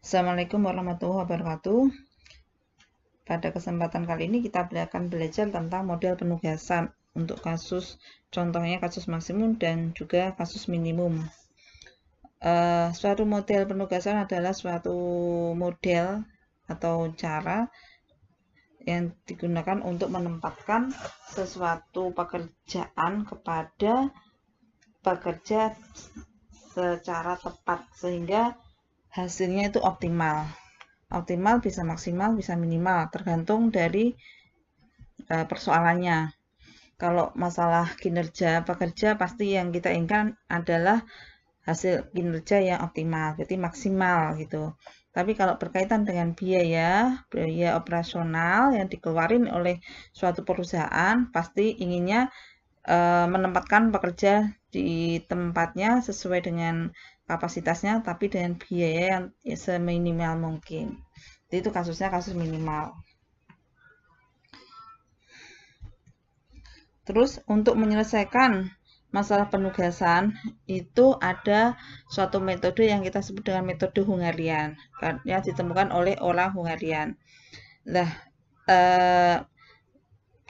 Assalamualaikum warahmatullahi wabarakatuh. Pada kesempatan kali ini kita akan belajar tentang model penugasan untuk kasus, contohnya kasus maksimum dan juga kasus minimum. Suatu model penugasan adalah suatu model atau cara yang digunakan untuk menempatkan sesuatu pekerjaan kepada pekerja secara tepat sehingga hasilnya itu optimal. Optimal bisa maksimal, bisa minimal, tergantung dari persoalannya. Kalau masalah kinerja pekerja, pasti yang kita inginkan adalah hasil kinerja yang optimal, berarti maksimal gitu. Tapi kalau berkaitan dengan biaya operasional yang dikeluarin oleh suatu perusahaan, pasti inginnya menempatkan pekerja di tempatnya sesuai dengan kapasitasnya, tapi dengan biaya yang seminimal mungkin. Jadi itu kasusnya kasus minimal. Terus untuk menyelesaikan masalah penugasan itu ada suatu metode yang kita sebut dengan metode Hungarian yang ditemukan oleh orang Hungarian. Nah,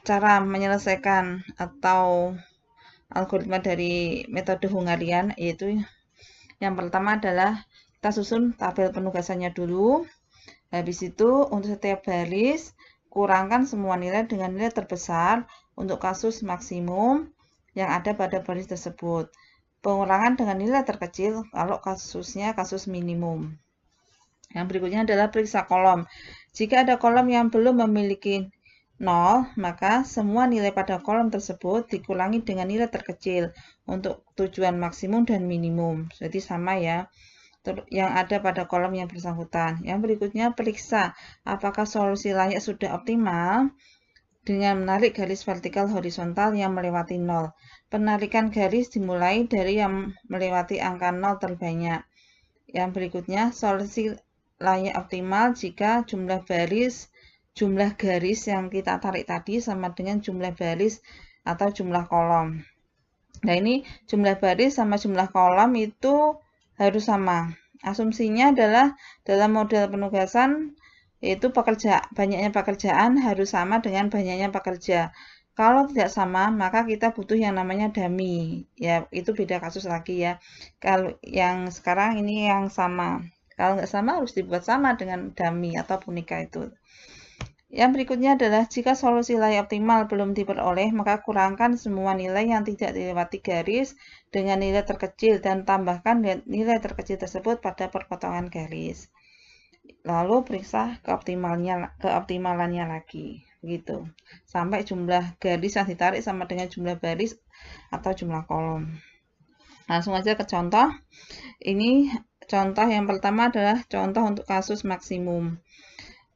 cara menyelesaikan atau algoritma dari metode Hungarian yaitu yang pertama adalah kita susun tabel penugasannya dulu. Habis itu untuk setiap baris kurangkan semua nilai dengan nilai terbesar untuk kasus maksimum yang ada pada baris tersebut. Pengurangan dengan nilai terkecil kalau kasusnya kasus minimum. Yang berikutnya adalah periksa kolom. Jika ada kolom yang belum memiliki 0, maka semua nilai pada kolom tersebut dikurangi dengan nilai terkecil untuk tujuan maksimum dan minimum. Jadi sama ya, yang ada pada kolom yang bersangkutan. Yang berikutnya periksa apakah solusi layak sudah optimal dengan menarik garis vertikal horizontal yang melewati 0. Penarikan garis dimulai dari yang melewati angka 0 terbanyak. Yang berikutnya solusi layak optimal jika jumlah garis yang kita tarik tadi sama dengan jumlah baris atau jumlah kolom. Nah, ini jumlah baris sama jumlah kolom itu harus sama. Asumsinya adalah dalam model penugasan yaitu banyaknya pekerjaan harus sama dengan banyaknya pekerja. Kalau tidak sama, maka kita butuh yang namanya dummy. Ya, itu beda kasus lagi ya. Kalau yang sekarang ini yang sama. Kalau nggak sama harus dibuat sama dengan dummy atau boneka itu. Yang berikutnya adalah jika solusi layak optimal belum diperoleh, maka kurangkan semua nilai yang tidak dilewati garis dengan nilai terkecil dan tambahkan nilai terkecil tersebut pada perpotongan garis. Lalu periksa keoptimalannya lagi, gitu. Sampai jumlah garis yang ditarik sama dengan jumlah baris atau jumlah kolom. Langsung aja ke contoh. Ini contoh yang pertama adalah contoh untuk kasus maksimum.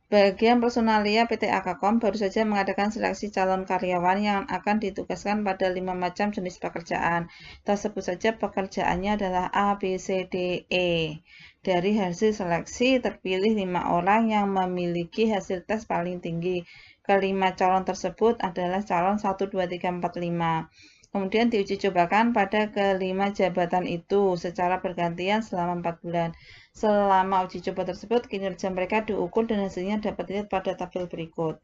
Bagian personalia PT Akakom baru saja mengadakan seleksi calon karyawan yang akan ditugaskan pada 5 macam jenis pekerjaan. Kita sebut saja pekerjaannya adalah A, B, C, D, E. Dari hasil seleksi terpilih 5 orang yang memiliki hasil tes paling tinggi. Kelima calon tersebut adalah calon 1, 2, 3, 4, 5. Kemudian diuji cobakan pada kelima jabatan itu secara bergantian selama 4 bulan. Selama uji coba tersebut, kinerja mereka diukur dan hasilnya dapat dilihat pada tabel berikut.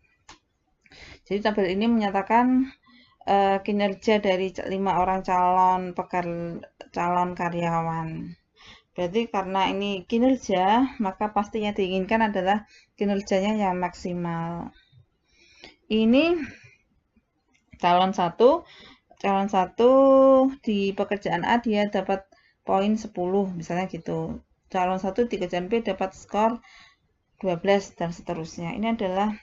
Jadi tabel ini menyatakan kinerja dari 5 orang calon karyawan. Berarti karena ini kinerja, maka pasti yang diinginkan adalah kinerjanya yang maksimal. Ini calon satu di pekerjaan A dia dapat poin 10 misalnya gitu. Calon 1 di kerjaan B dapat skor 12 dan seterusnya. Ini adalah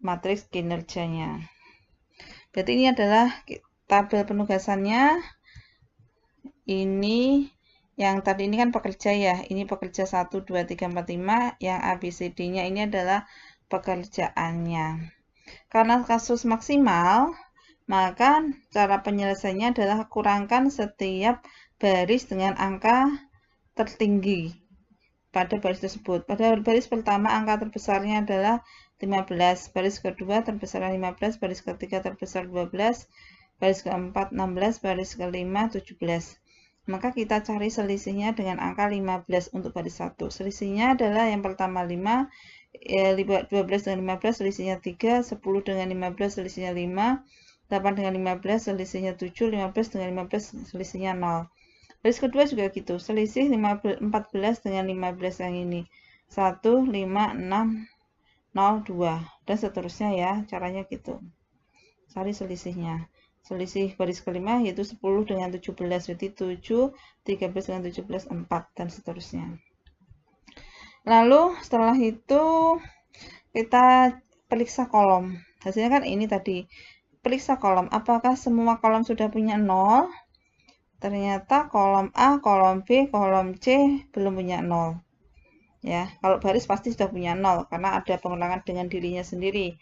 matriks kinerjanya. Berarti ini adalah tabel penugasannya. Ini yang tadi ini kan pekerja ya. Ini pekerja 1, 2, 3, 4, 5. Yang A, B, C, D-nya ini adalah pekerjaannya. Karena kasus maksimal, maka cara penyelesaiannya adalah kurangkan setiap baris dengan angka tertinggi pada baris tersebut. Pada baris pertama angka terbesarnya adalah 15, baris kedua terbesar 15, baris ketiga terbesar 12, baris keempat 16, baris kelima 17. Maka kita cari selisihnya dengan angka 15 untuk baris 1. Selisihnya adalah yang pertama 5, 12 dengan 15 selisihnya 3, 10 dengan 15 selisihnya 5, 8 dengan 15 selisihnya 7, 15 dengan 15 selisihnya 0. Baris kedua juga gitu, selisih 14 dengan 15 yang ini. 1, 5, 6, 0, 2, dan seterusnya ya, caranya gitu. Cari selisihnya. Selisih baris kelima yaitu 10 dengan 17, berarti 7, 13 dengan 17, 4, dan seterusnya. Lalu setelah itu kita periksa kolom. Hasilnya kan ini tadi. Periksa kolom, apakah semua kolom sudah punya 0? Ternyata kolom A, kolom B, kolom C belum punya 0. Ya, kalau baris pasti sudah punya 0 karena ada pengulangan dengan dirinya sendiri.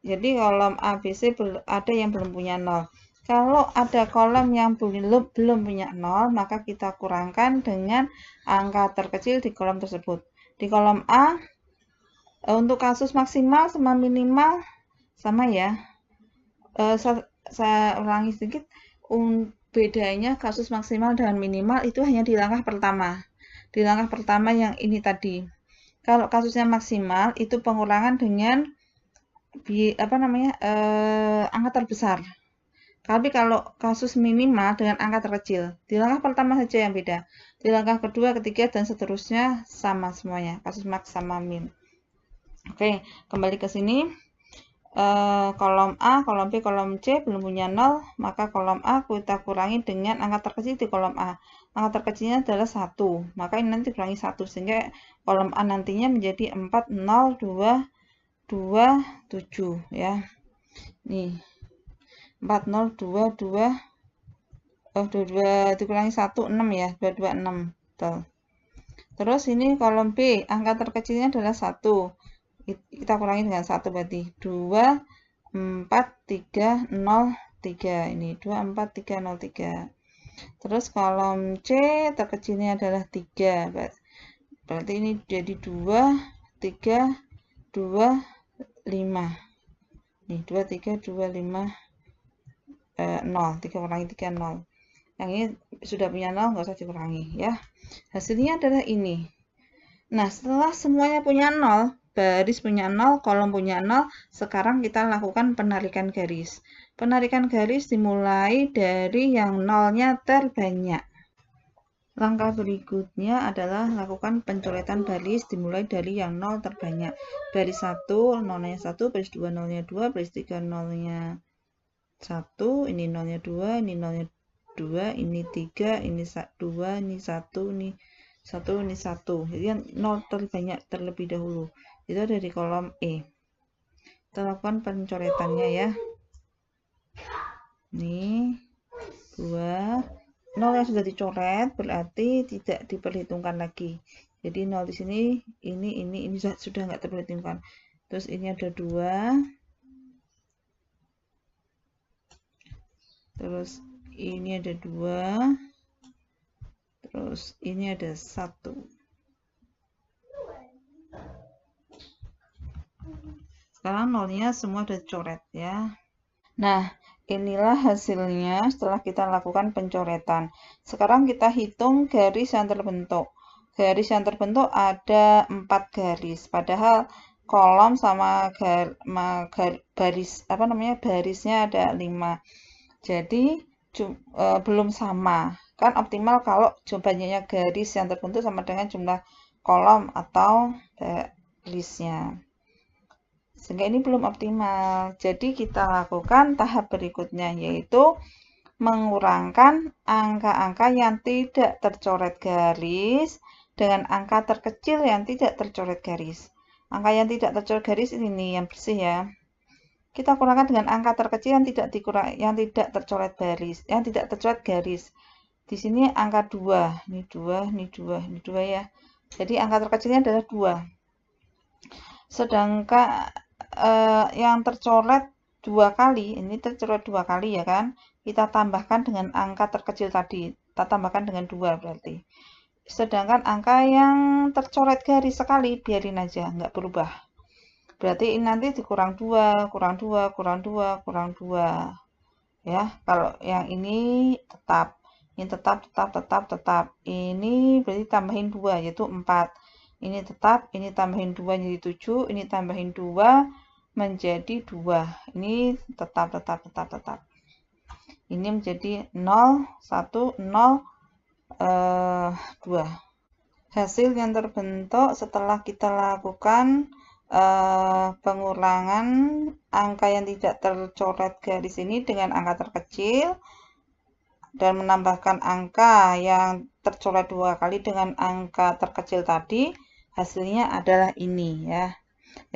Jadi kolom A, B, C ada yang belum punya 0. Kalau ada kolom yang belum punya 0, maka kita kurangkan dengan angka terkecil di kolom tersebut. Di kolom A, untuk kasus maksimal sama minimal sama ya. Saya ulangi sedikit, bedanya kasus maksimal dan minimal itu hanya di langkah pertama. Di langkah pertama yang ini tadi. Kalau kasusnya maksimal itu pengurangan dengan angka terbesar. Tapi kalau kasus minimal dengan angka terkecil, di langkah pertama saja yang beda. Di langkah kedua, ketiga, dan seterusnya sama semuanya, kasus max sama min. Oke, kembali ke sini. Kolom A, kolom B, kolom C belum punya 0, maka kolom A kita kurangi dengan angka terkecil di kolom A. Angka terkecilnya adalah 1, maka ini nanti kurangi 1, sehingga kolom A nantinya menjadi 4, 0, 2, 2, 7 ya. Nih 4, 0, 2, 2, 22 dikurangi 1, 6 ya, 22, 6. Betul. Terus ini kolom B, angka terkecilnya adalah 1. Kita kurangi dengan 1 berarti 2, 4, 3, 0, 3. Ini 2, 4, 3, 0, 3. Terus kolom C terkecilnya adalah 3. Berarti ini jadi 2, 3, 2, 5. Nih 2, 3, 2, 5, 0. 3 kurangi 3, 0. Yang ini sudah punya 0, nggak usah dikurangi ya. Hasilnya adalah ini. Nah, setelah semuanya punya 0, baris punya 0, kolom punya 0, sekarang kita lakukan penarikan garis. Penarikan garis dimulai dari yang nolnya terbanyak. Langkah berikutnya adalah lakukan pencoretan baris dimulai dari yang 0 terbanyak. Baris 1, nolnya 1, baris 2, nolnya 2, baris 3, nolnya 1, ini nolnya 2, ini nolnya 2, ini 3, ini 2, ini 1, ini 1, ini 1. Jadi yang 0 terbanyak terlebih dahulu. Itu ada di kolom E. Kita lakukan pencoretannya ya. Nih, 2. 0 yang sudah dicoret berarti tidak diperhitungkan lagi. Jadi 0 di sini, ini sudah nggak terperhitungkan. Terus ini ada 2. Terus ini ada 2. Terus ini ada 1. Sekarang nolnya semua udah coret ya. Nah, inilah hasilnya setelah kita lakukan pencoretan. Sekarang kita hitung garis yang terbentuk. Garis yang terbentuk ada 4 garis. Padahal kolom sama barisnya ada 5. Jadi belum sama. Kan optimal kalau banyaknya garis yang terbentuk sama dengan jumlah kolom atau barisnya. Sehingga ini belum optimal. Jadi kita lakukan tahap berikutnya, yaitu mengurangkan angka-angka yang tidak tercoret garis dengan angka terkecil yang tidak tercoret garis. Angka yang tidak tercoret garis ini yang bersih ya. Kita kurangkan dengan angka terkecil yang tidak tercoret garis, Di sini angka 2, ini 2, ini 2, ini 2 ya. Jadi angka terkecilnya adalah 2. Sedangkan yang tercoret 2 kali, ini tercoret 2 kali ya kan, kita tambahkan dengan angka terkecil tadi, kita tambahkan dengan 2 berarti. Sedangkan angka yang tercoret garis sekali, biarin aja, nggak berubah. Berarti ini nanti dikurang 2, kurang 2, kurang 2, kurang 2. Ya, kalau yang ini tetap. Ini tetap. Ini berarti tambahin 2, yaitu 4. Ini tetap, ini tambahin 2 jadi 7, ini tambahin 2 menjadi 2. Ini tetap. Ini menjadi 0, 1, 0, 2. Hasil yang terbentuk setelah kita lakukan pengurangan angka yang tidak tercoret garis ini dengan angka terkecil dan menambahkan angka yang tercoret 2 kali dengan angka terkecil tadi, hasilnya adalah ini ya.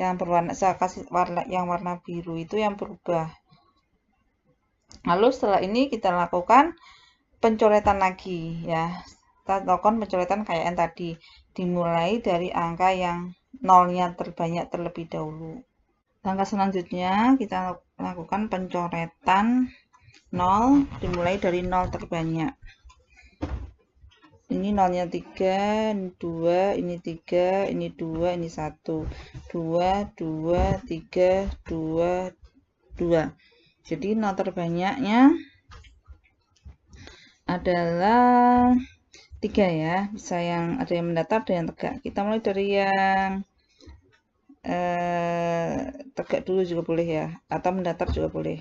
Yang berwarna, saya kasih warna biru itu yang berubah. Lalu setelah ini kita lakukan pencoretan lagi ya. Kita lakukan pencoretan kayak yang tadi, dimulai dari angka yang nolnya terbanyak terlebih dahulu. Langkah selanjutnya kita lakukan pencoretan 0, dimulai dari 0 terbanyak. Ini nolnya 3, ini 2, ini 3, ini 2, ini 1. 2, 2, 3, 2, 2. Jadi nol terbanyaknya adalah 3 ya. Bisa yang ada yang mendatar, ada yang tegak. Kita mulai dari yang tegak dulu juga boleh ya, atau mendatar juga boleh.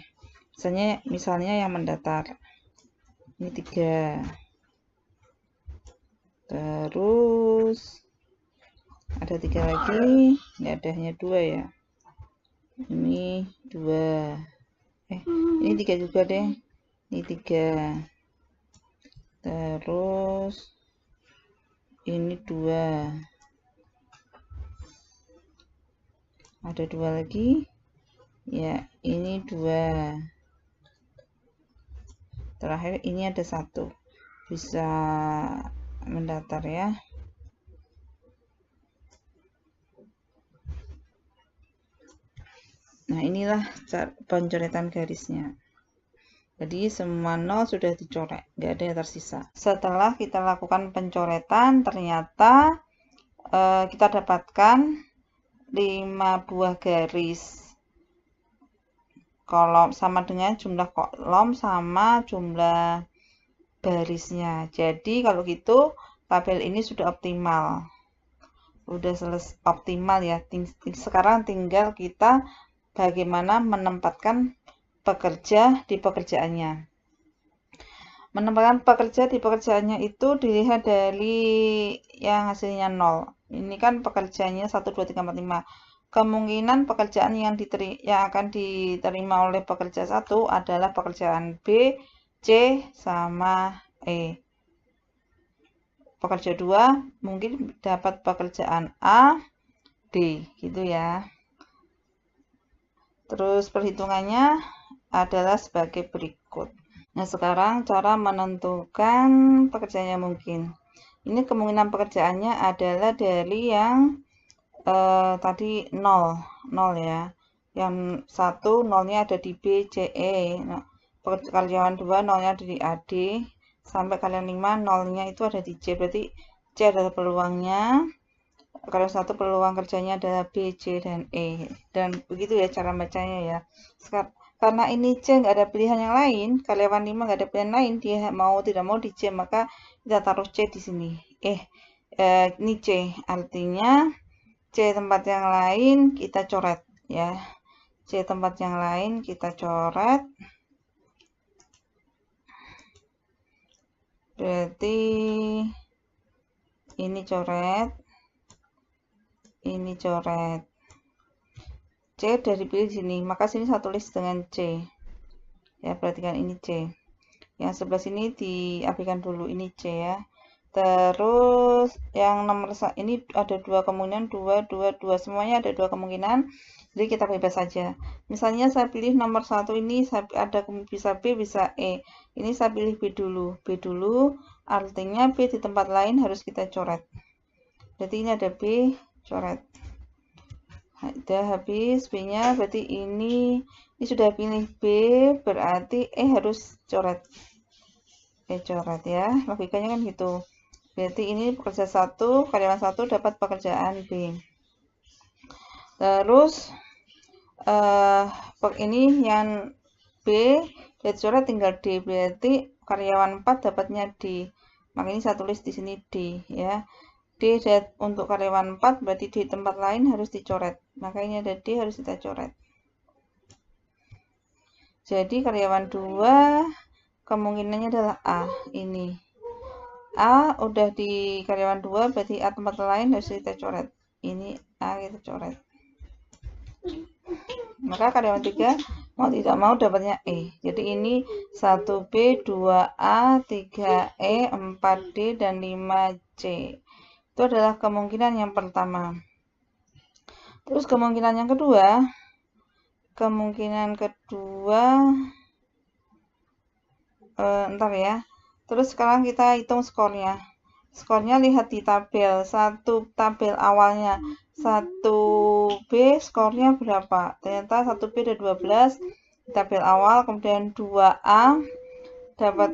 Misalnya yang mendatar. Ini 3. Terus ada 3 lagi, nggak ada, hanya 2 ya. Ini 2. Ini 3 juga deh. Ini 3. Terus ini 2. Ada 2 lagi. Ya, ini 2. Terakhir ini ada 1. Bisa mendatar ya. Nah, inilah cara pencoretan garisnya. Jadi semua 0 sudah dicoret, nggak ada yang tersisa. Setelah kita lakukan pencoretan, ternyata kita dapatkan 5 buah garis kolom sama dengan jumlah kolom sama jumlah barisnya. Jadi kalau gitu tabel ini sudah optimal. Udah selesai optimal ya. Sekarang tinggal kita bagaimana menempatkan pekerja di pekerjaannya. Menempatkan pekerja di pekerjaannya itu dilihat dari yang hasilnya 0. Ini kan pekerjaannya 1, 2, 3, 4, 5. Kemungkinan pekerjaan yang akan diterima oleh pekerja 1 adalah pekerjaan B, C, sama E. Pekerja 2 mungkin dapat pekerjaan A, D, gitu ya. Terus perhitungannya adalah sebagai berikut. Nah, sekarang cara menentukan pekerjaannya mungkin. Ini kemungkinan pekerjaannya adalah dari yang tadi 0 ya. Yang 1 nolnya ada di B, C, E. Nah, karyawan 2 nolnya ada di A, D. Sampai karyawan 5 nolnya itu ada di C. Berarti C adalah peluangnya. Karyawan 1 peluang kerjanya adalah B, C, dan E. Dan begitu ya cara bacanya ya. Karena ini C nggak ada pilihan yang lain, karyawan 5 nggak ada pilihan lain, dia mau tidak mau di C, maka kita taruh C di sini. Ini C, artinya C tempat yang lain kita coret ya. C tempat yang lain kita coret. Berarti ini coret. Ini coret. C dari pilih sini, maka sini saya tulis dengan C. Ya, perhatikan ini C. Yang sebelah sini diabaikan dulu, ini C ya. Terus yang nomor ini ada 2 kemungkinan, 2, semuanya ada 2 kemungkinan. Jadi kita bebas saja. Misalnya saya pilih nomor 1 ini, ada bisa B, bisa E. Ini saya pilih B dulu. B dulu, artinya B di tempat lain harus kita coret. Berarti ini ada B, coret. Udah habis B-nya, berarti ini sudah pilih B, berarti E harus coret. Coret ya, logikanya kan gitu. Berarti ini pekerja 1, karyawan 1 dapat pekerjaan B. Terus ini yang B, coret tinggal D, berarti karyawan 4 dapatnya D. Makanya ini saya tulis di sini D ya. D untuk karyawan 4 berarti di tempat lain harus dicoret. Makanya ada D harus kita coret. Jadi karyawan 2 kemungkinannya adalah A ini. A udah di karyawan 2 berarti A tempat lain harus kita coret. Ini A kita coret. Maka karyawan 3 mau tidak mau dapatnya E. Jadi ini 1B, 2A, 3E, 4D, dan 5C. Itu adalah kemungkinan yang pertama. Terus kemungkinan yang kedua, ntar ya. Terus sekarang kita hitung skornya. Skornya lihat di tabel. Tabel awalnya 1B skornya berapa? Ternyata 1B ada 12 di tabel awal. Kemudian 2A dapat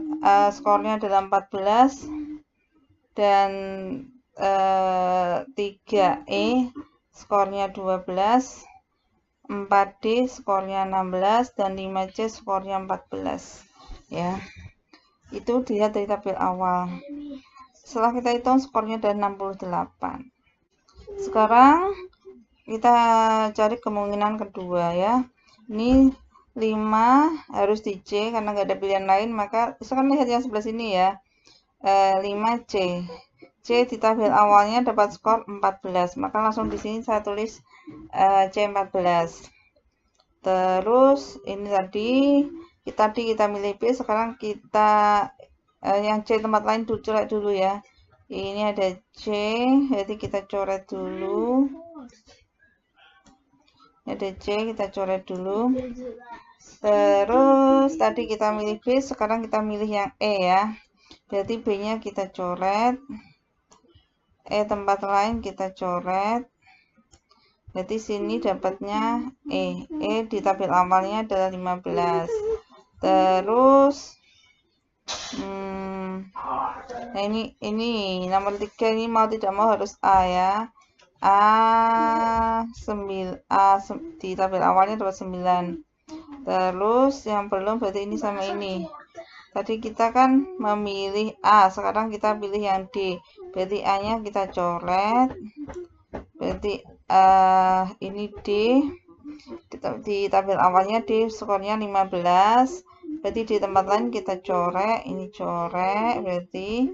skornya adalah 14. Dan 3E skornya 12. 4D skornya 16 dan 5C skornya 14 ya. Itu dilihat dari tabel awal. Setelah kita hitung skornya ada 68. Sekarang kita cari kemungkinan kedua ya. Ini 5 harus di C karena nggak ada pilihan lain, maka sekarang lihat yang sebelah sini ya. 5C. C di tabel awalnya dapat skor 14, maka langsung di sini saya tulis C14. Terus ini tadi kita milih B, sekarang kita yang C tempat lain coret dulu ya. Ini ada C, jadi kita coret dulu. Ada C, kita coret dulu. Terus tadi kita milih B, sekarang kita milih yang E ya. Berarti B-nya kita coret. E tempat lain kita coret. Berarti sini dapatnya E. E di tabel awalnya adalah 15. Terus nah ini nomor 3 ini mau tidak mau harus A ya. A di tabel awalnya dapat 9. Terus yang belum berarti ini sama ini. Tadi kita kan memilih A, sekarang kita pilih yang D. Berarti A-nya kita coret. Berarti ini D. Di tabel awalnya D skornya 15. Berarti di tempat lain kita coret. Ini coret. Berarti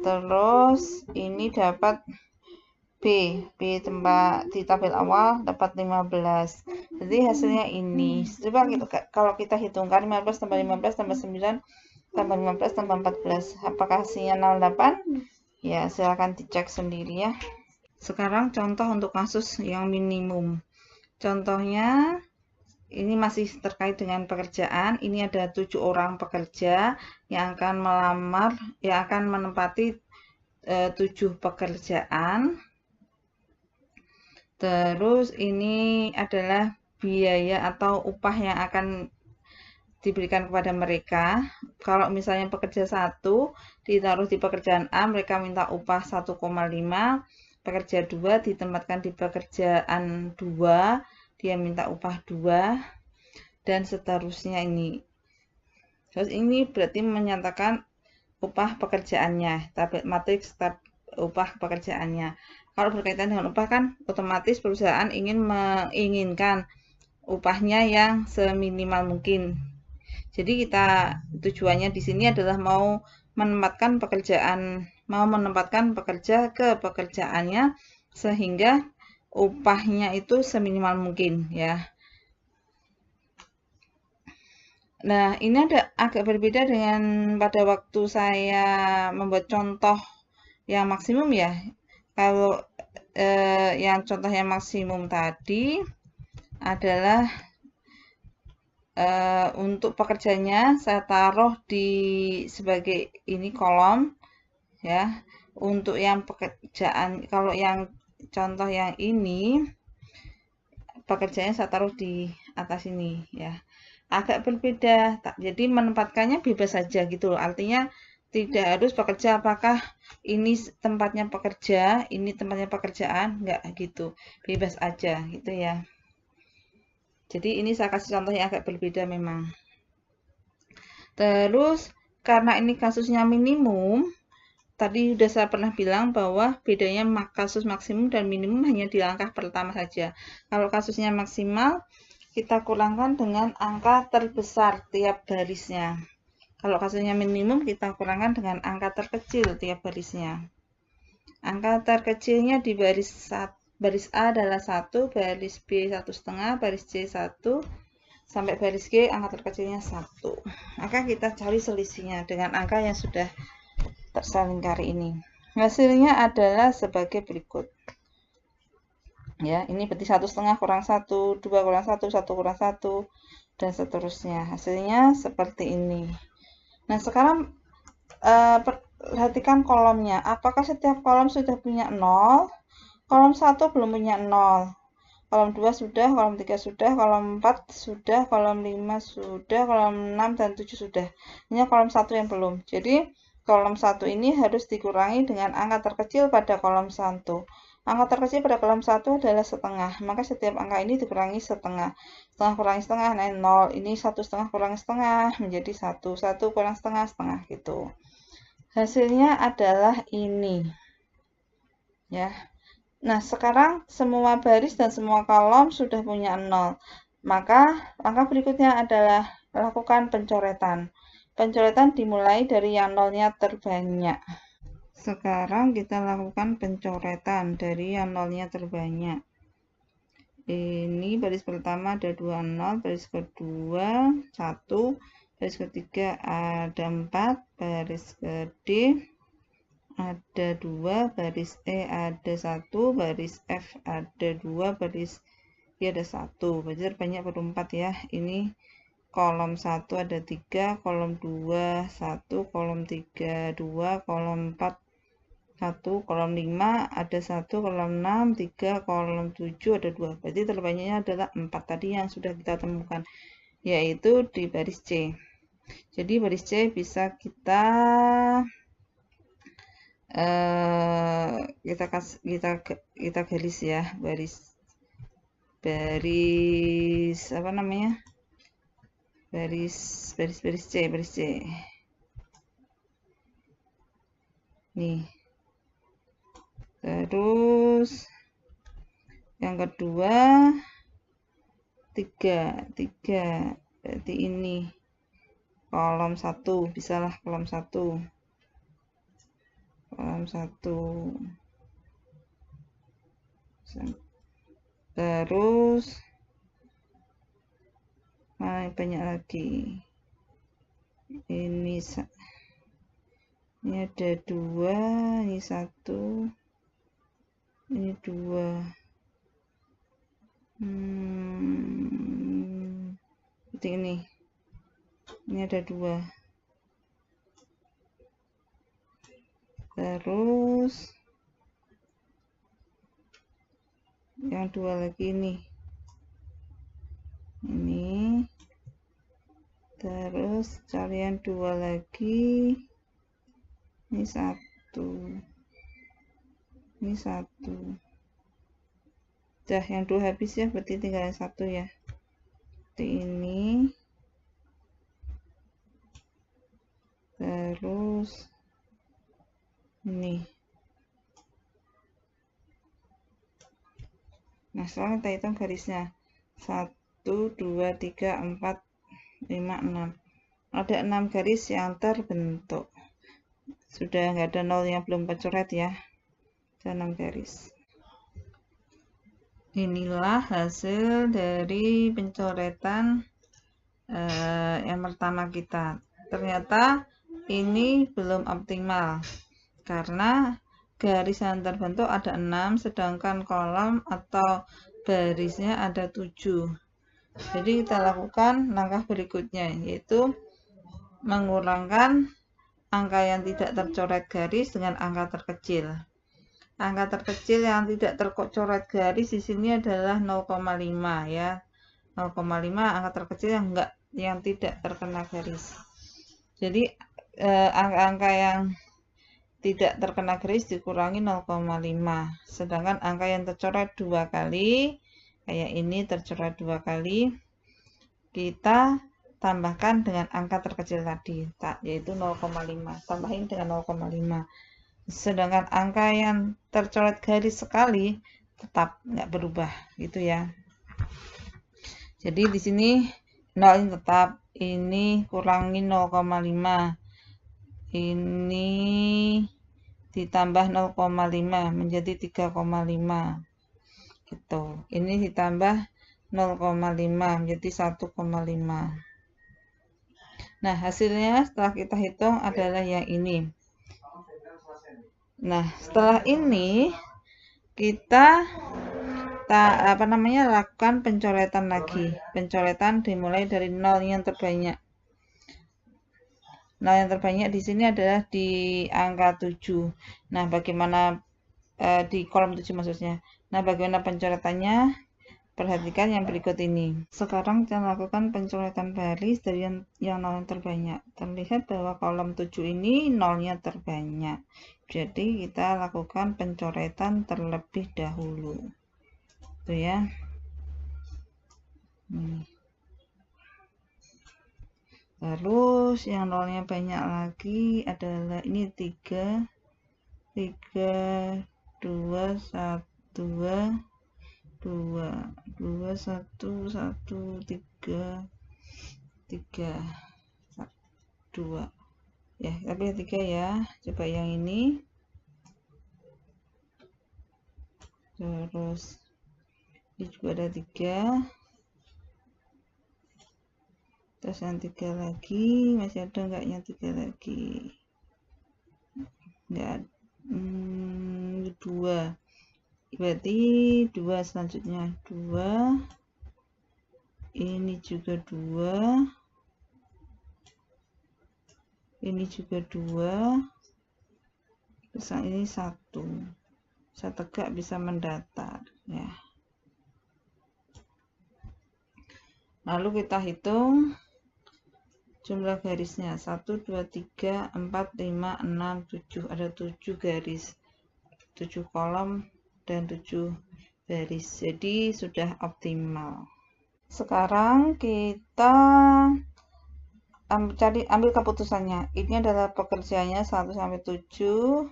terus ini dapat B di tabel awal dapat 15. Jadi hasilnya ini. Coba kalau kita hitungkan 15 tambah 15 tambah 9 tambah 15 tambah 14. Apakah hasilnya 08? Ya, silakan dicek sendiri ya. Sekarang contoh untuk kasus yang minimum. Contohnya ini masih terkait dengan pekerjaan. Ini ada 7 orang pekerja yang akan menempati 7 pekerjaan. Terus ini adalah biaya atau upah yang akan diberikan kepada mereka. Kalau misalnya pekerja 1 ditaruh di pekerjaan A, mereka minta upah 1,5. Pekerja 2 ditempatkan di pekerjaan 2, dia minta upah 2. Dan seterusnya ini. Terus ini berarti menyatakan upah pekerjaannya, matriks upah pekerjaannya. Kalau berkaitan dengan upah kan otomatis perusahaan menginginkan upahnya yang seminimal mungkin. Jadi tujuannya di sini adalah mau menempatkan pekerja ke pekerjaannya sehingga upahnya itu seminimal mungkin ya. Nah, ini agak berbeda dengan pada waktu saya membuat contoh yang maksimum ya. Kalau yang contoh yang maksimum tadi adalah untuk pekerjanya saya taruh sebagai ini kolom ya. Untuk yang pekerjaan, kalau yang contoh yang ini pekerjaannya saya taruh di atas ini ya. Agak berbeda, jadi menempatkannya bebas saja gitu loh. Artinya tidak harus pekerja apakah ini tempatnya pekerja, ini tempatnya pekerjaan, enggak gitu. Bebas aja gitu ya. Jadi ini saya kasih contoh yang agak berbeda memang. Terus karena ini kasusnya minimum, tadi sudah saya pernah bilang bahwa bedanya kasus maksimum dan minimum hanya di langkah pertama saja. Kalau kasusnya maksimal, kita kurangkan dengan angka terbesar tiap barisnya. Kalau kasusnya minimum, kita kurangkan dengan angka terkecil tiap barisnya. Angka terkecilnya di baris A adalah 1, baris B 1,5, baris C 1, sampai baris G angka terkecilnya 1. Maka kita cari selisihnya dengan angka yang sudah tersalingkari ini. Hasilnya adalah sebagai berikut. Ya, ini berarti 1,5 kurang 1, 2 kurang 1, 1 kurang 1, dan seterusnya. Hasilnya seperti ini. Nah, sekarang perhatikan kolomnya. Apakah setiap kolom sudah punya 0? Kolom 1 belum punya 0. Kolom 2 sudah, kolom 3 sudah, kolom 4 sudah, kolom 5 sudah, kolom 6 dan 7 sudah. Ini kolom 1 yang belum. Jadi, kolom 1 ini harus dikurangi dengan angka terkecil pada kolom 1. Angka terkecil pada kolom 1 adalah setengah. Maka setiap angka ini dikurangi setengah. Setengah kurangi setengah, nah 0. Ini 1,5 kurangi setengah, menjadi 1. 1 kurang setengah, setengah gitu. Hasilnya adalah ini. Ya. Nah, sekarang semua baris dan semua kolom sudah punya 0. Maka langkah berikutnya adalah lakukan pencoretan. Pencoretan dimulai dari yang nolnya terbanyak. Sekarang kita lakukan pencoretan dari yang nolnya terbanyak. Ini baris pertama ada 2 0, baris kedua 1, baris ketiga ada 4, baris D ada 2, baris E ada 1, baris F ada 2, baris Y ada 1. Berarti banyak per 4 ya. Ini kolom 1 ada 3, kolom 2 1, kolom 3 2, kolom 4 1, kolom 5 ada 1, kolom 6 3, kolom 7 ada 2. Berarti terbanyaknya adalah 4 tadi yang sudah kita temukan, yaitu di baris C. Jadi baris C bisa kita garis ya, baris apa namanya, baris C, nih. Terus yang kedua 3 berarti ini kolom 1, bisalah kolom 1. Terus banyak lagi. Ini ada 2, ini 1, ini 2. Seperti ini. Ini ada 2. Terus yang 2 lagi nih. Ini. Terus cari yang 2 lagi. Ini 1. Ini 1. Udah yang 2 habis ya, berarti tinggal yang 1 ya. Seperti ini. Terus ini. Nah, sekarang kita hitung garisnya. 1, 2, 3, 4, 5, 6. Ada 6 garis yang terbentuk. Sudah nggak ada 0 yang belum kecoret ya. Ada 6 garis. Inilah hasil dari pencoretan yang pertama kita. Ternyata ini belum optimal karena garis yang terbentuk ada 6, sedangkan kolom atau barisnya ada 7. Jadi kita lakukan langkah berikutnya, yaitu mengurangkan angka yang tidak tercoret garis dengan angka terkecil. Angka terkecil yang tidak tercoret garis di sini adalah 0,5 ya. 0,5 angka terkecil yang tidak terkena garis. Jadi angka-angka yang tidak terkena garis dikurangi 0,5. Sedangkan angka yang tercoret 2 kali, kayak ini tercoret 2 kali, kita tambahkan dengan angka terkecil tadi, yaitu 0,5. Tambahin dengan 0,5. Sedangkan angka yang tercoret garis sekali tetap nggak berubah, gitu ya. Jadi di sini 0 ini tetap, ini kurangi 0,5. Ini ditambah 0,5 menjadi 3,5. Gitu. Ini ditambah 0,5 menjadi 1,5. Nah, hasilnya setelah kita hitung adalah yang ini. Nah, setelah ini kita lakukan pencoretan lagi. Pencoretan dimulai dari 0 yang terbanyak. 0 yang terbanyak di sini adalah di angka 7. Nah, bagaimana di kolom 7 maksudnya. Nah, bagaimana pencoretannya? Perhatikan yang berikut ini. Sekarang kita lakukan pencoretan baris dari yang 0 yang terbanyak. Terlihat bahwa kolom 7 ini 0-nya terbanyak. Jadi kita lakukan pencoretan terlebih dahulu. Itu ya. Terus yang 0-nya banyak lagi adalah ini 3, 2, 1, 2, 1, 1, 3, 2. Ya, tapi 3 ya. Coba yang ini. Terus ini juga ada 3. Terus yang 3 lagi, masih ada enggak yang 3 lagi? Enggak. 2. Berarti 2 selanjutnya 2. Ini juga 2. Ini juga 2. Terus ini 1. Bisa tegak, bisa mendatar ya. Lalu kita hitung jumlah garisnya. 1, 2, 3, 4, 5, 6, 7. Ada 7 garis. 7 kolom dan 7 baris. Jadi sudah optimal. Sekarang kita ambil keputusannya. Ini adalah pekerjaannya 1 sampai 7.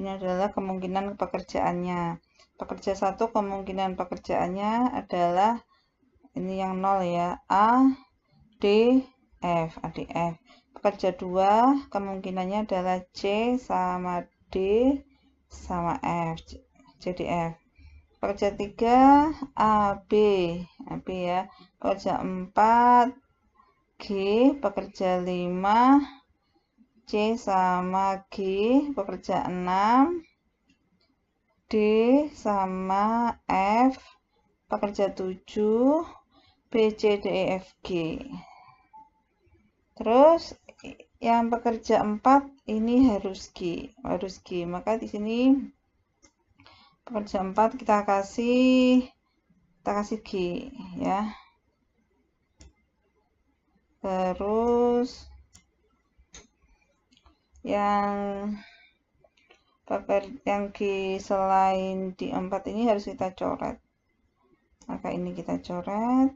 Ini adalah kemungkinan pekerjaannya. Pekerja 1 kemungkinan pekerjaannya adalah ini yang 0 ya. A, D, F. A, D, F. Pekerja 2 kemungkinannya adalah C sama D sama F. Jadi F. Pekerja 3 A, B. A, B ya. Pekerja 4 G. Pekerja 5 C sama G. Pekerja 6 D sama F. Pekerja 7 B, C, D, E, F, G. Terus yang pekerja 4 ini harus G. Maka di sini pekerja 4 kita kasih G ya. Terus yang G selain di 4 ini harus kita coret. Maka ini kita coret.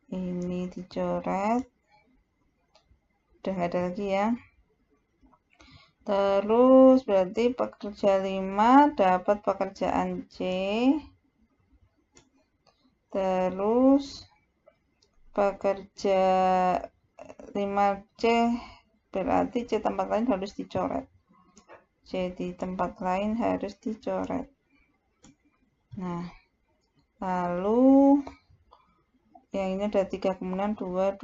Ini dicoret. Udah nggak ada lagi ya. Terus berarti pekerja 5 dapat pekerjaan C. Terus pekerja 5C berarti C tempat lain harus dicoret. C di tempat lain harus dicoret. Nah, lalu yang ini ada 3 kemudian 2.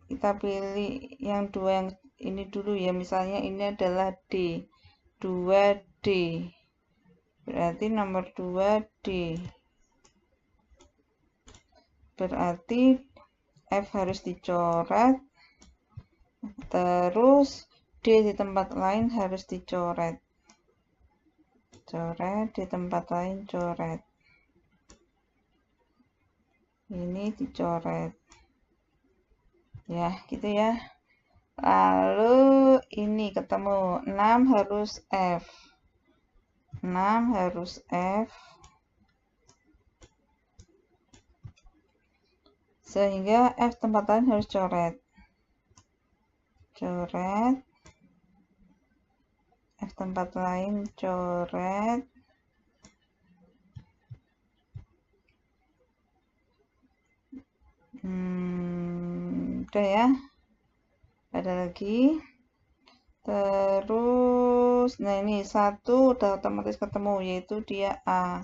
Kita pilih yang 2 yang ini dulu ya. Misalnya ini adalah D. 2D. Berarti nomor 2D. Berarti F harus dicoret. Terus D di tempat lain harus dicoret. Coret di tempat lain, coret. Ini dicoret. Ya, gitu ya. Lalu ini ketemu 6 harus F. 6 harus F. Sehingga F tempat lain harus coret. Coret. F tempat lain coret. Udah ya. Ada lagi. Terus, nah ini 1 udah otomatis ketemu, yaitu dia A.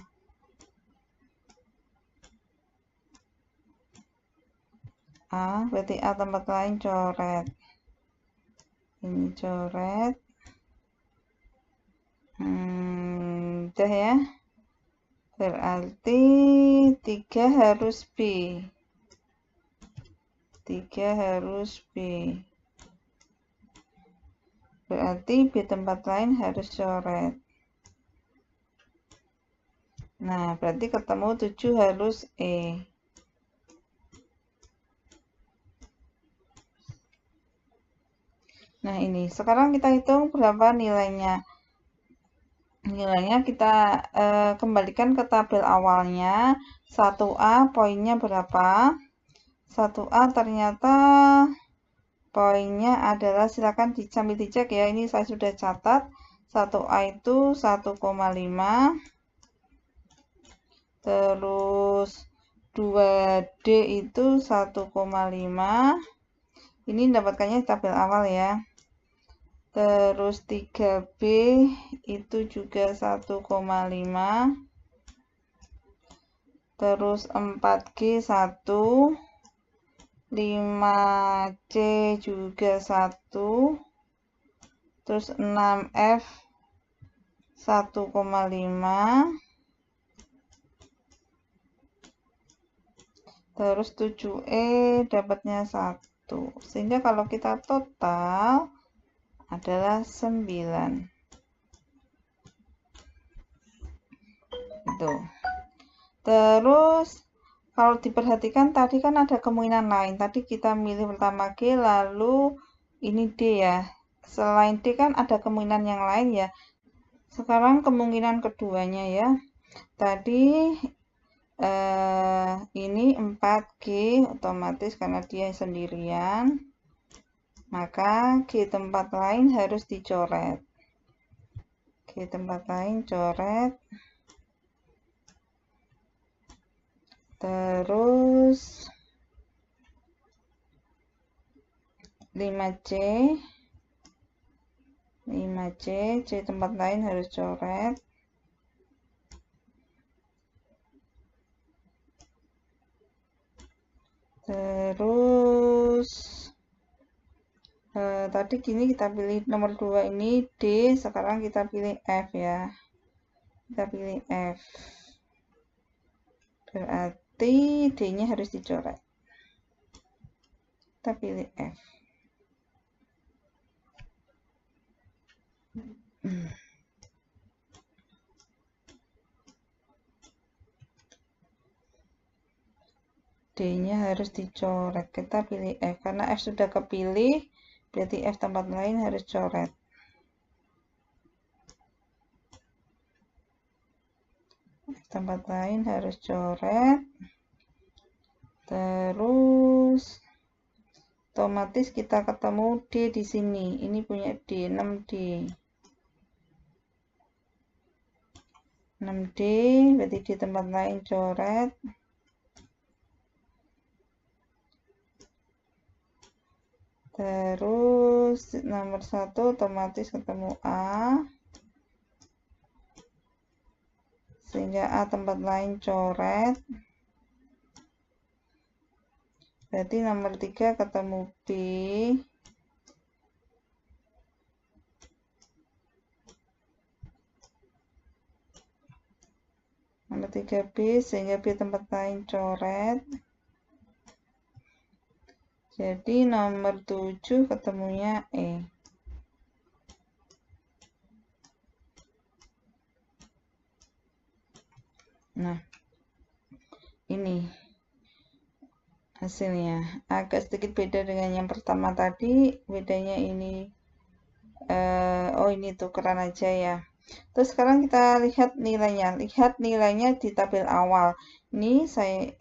A, berarti A tempat lain coret. Ini coret. Udah ya. Berarti 3 harus B. 3 harus B. Berarti B tempat lain harus coret. Nah, berarti ketemu 7 harus E. Nah, ini. Sekarang kita hitung berapa nilainya. Nilainya kita kembalikan ke tabel awalnya. 1A poinnya berapa? 1A ternyata poinnya adalah, silakan sambil dicek ya, ini saya sudah catat. 1A itu 1,5. Terus 2D itu 1,5. Ini mendapatkannya tabel awal ya. Terus 3B itu juga 1,5. Terus 4G 1. 5C juga 1. Terus 6F 1,5. Terus 7E dapatnya 1. Sehingga kalau kita total adalah 9. Itu. Terus kalau diperhatikan tadi kan ada kemungkinan lain. Tadi kita milih pertama G, lalu ini D ya. Selain D kan ada kemungkinan yang lain ya. Sekarang kemungkinan keduanya ya. Tadi ini 4G otomatis karena dia sendirian. Maka G tempat lain harus dicoret. G tempat lain coret. Terus 5C. 5C, C tempat lain harus coret. Terus tadi gini kita pilih nomor 2 ini D, sekarang kita pilih F ya. Kita pilih F. Berarti D-nya harus dicoret. Kita pilih F. D-nya harus dicoret. Kita pilih F. Karena F sudah kepilih, berarti F tempat lain harus coret. F tempat lain harus coret. Terus otomatis kita ketemu D di sini. Ini punya D, 6D. 6D, berarti di tempat lain coret. Terus nomor 1 otomatis ketemu A. Sehingga A tempat lain coret. Berarti nomor 3 ketemu B. Nomor 3 B, sehingga B tempat lain coret. Jadi nomor 7 ketemunya E. Nah, ini hasilnya. Agak sedikit beda dengan yang pertama tadi. Bedanya ini, oh ini tukeran aja ya. Terus sekarang kita lihat nilainya. Lihat nilainya di tabel awal. Ini saya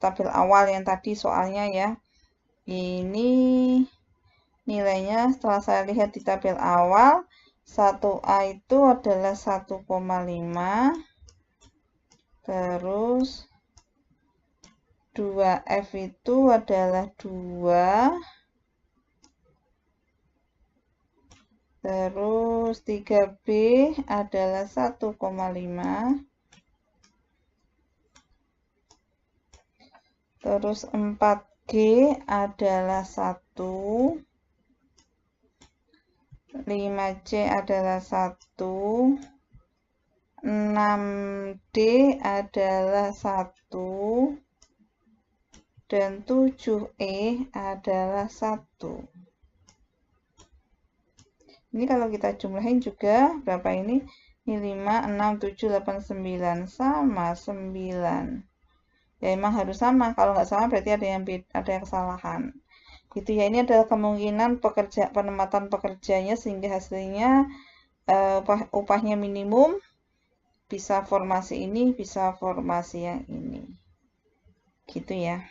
tabel awal yang tadi soalnya ya. Ini nilainya setelah saya lihat di tabel awal, 1A itu adalah 1,5. Terus 2F itu adalah 2. Terus 3B adalah 1,5. Terus 4G adalah 1. 5C adalah 1. 6D adalah 1. Dan 7E adalah 1. Ini kalau kita jumlahin juga berapa ini? Ini 5, 6, 7, 8, 9. Sama 9. Ya emang harus sama. Kalau nggak sama berarti ada yang kesalahan. Gitu ya. Ini adalah kemungkinan penempatan pekerjanya sehingga hasilnya upahnya minimum. Bisa formasi ini, bisa formasi yang ini. Gitu ya.